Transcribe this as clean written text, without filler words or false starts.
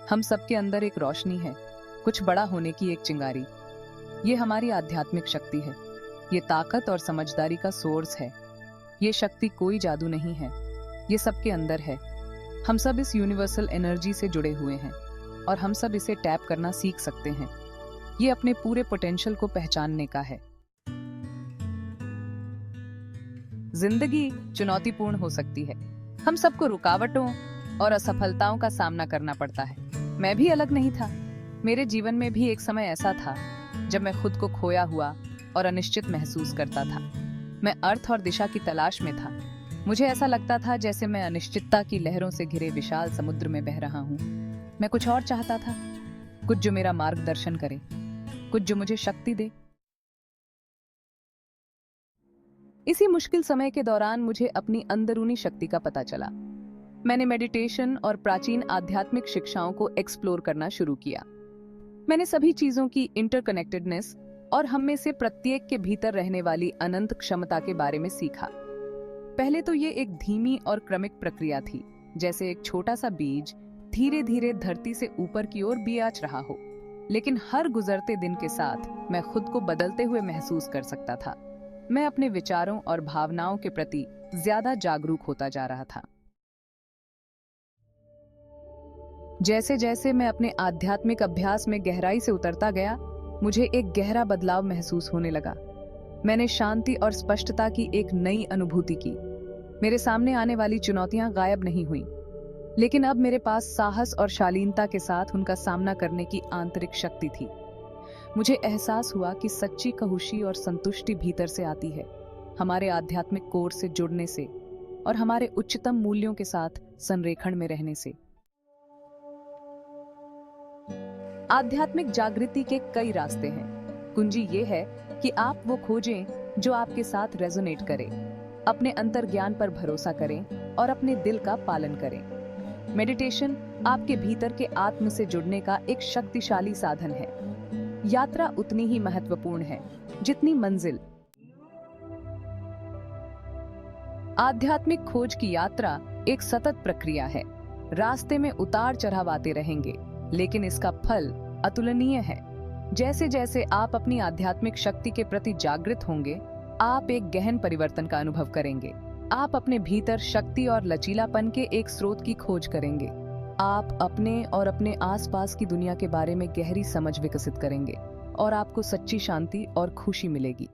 हम सबके अंदर एक रोशनी है, कुछ बड़ा होने की एक चिंगारी। ये हमारी आध्यात्मिक शक्ति है। ये ताकत और समझदारी का सोर्स है। ये शक्ति कोई जादू नहीं है, ये सबके अंदर है। हम सब इस यूनिवर्सल एनर्जी से जुड़े हुए हैं और हम सब इसे टैप करना सीख सकते हैं। ये अपने पूरे पोटेंशियल को पहचानने का है। जिंदगी चुनौतीपूर्ण हो सकती है। हम सबको रुकावटों और असफलताओं का सामना करना पड़ता है। मैं भी अलग नहीं था। मेरे जीवन में भी एक समय ऐसा था जब मैं खुद को खोया हुआ और अनिश्चित महसूस करता था। मैं अर्थ और दिशा की तलाश में था। मुझे ऐसा लगता था जैसे मैं अनिश्चितता की लहरों से घिरे विशाल समुद्र में बह रहा हूँ। मैं कुछ और चाहता था, कुछ जो मेरा मार्गदर्शन करे, कुछ जो मुझे शक्ति दे। इसी मुश्किल समय के दौरान मुझे अपनी अंदरूनी शक्ति का पता चला। मैंने मेडिटेशन और प्राचीन आध्यात्मिक शिक्षाओं को एक्सप्लोर करना शुरू किया। मैंने सभी चीजों की इंटरकनेक्टेडनेस और हम में से प्रत्येक के भीतर रहने वाली अनंत क्षमता के बारे में सीखा। पहले तो ये एक धीमी और क्रमिक प्रक्रिया थी, जैसे एक छोटा सा बीज धीरे धीरे धरती से ऊपर की ओर बियाच रहा हो। लेकिन हर गुजरते दिन के साथ मैं खुद को बदलते हुए महसूस कर सकता था। मैं अपने विचारों और भावनाओं के प्रति ज्यादा जागरूक होता जा रहा था। जैसे जैसे मैं अपने आध्यात्मिक अभ्यास में गहराई से उतरता गया, मुझे एक गहरा बदलाव महसूस होने लगा। मैंने शांति और स्पष्टता की एक नई अनुभूति की। मेरे सामने आने वाली चुनौतियां गायब नहीं हुई, लेकिन अब मेरे पास साहस और शालीनता के साथ उनका सामना करने की आंतरिक शक्ति थी। मुझे एहसास हुआ कि सच्ची खुशी और संतुष्टि भीतर से आती है, हमारे आध्यात्मिक कोर से जुड़ने से और हमारे उच्चतम मूल्यों के साथ संरेखण में रहने से। आध्यात्मिक जागृति के कई रास्ते हैं। कुंजी ये है कि आप वो खोजें जो आपके साथ रेजोनेट करे, अपने अंतर्ज्ञान पर भरोसा करें और अपने दिल का पालन करें। मेडिटेशन आपके भीतर के आत्म से जुड़ने का एक शक्तिशाली साधन है। यात्रा उतनी ही महत्वपूर्ण है जितनी मंजिल। आध्यात्मिक खोज की यात्रा एक सतत प्रक्रिया है। रास्ते में उतार चढ़ाव आते रहेंगे, लेकिन इसका फल अतुलनीय है। जैसे जैसे आप अपनी आध्यात्मिक शक्ति के प्रति जागृत होंगे, आप एक गहन परिवर्तन का अनुभव करेंगे। आप अपने भीतर शक्ति और लचीलापन के एक स्रोत की खोज करेंगे। आप अपने और अपने आसपास की दुनिया के बारे में गहरी समझ विकसित करेंगे और आपको सच्ची शांति और खुशी मिलेगी।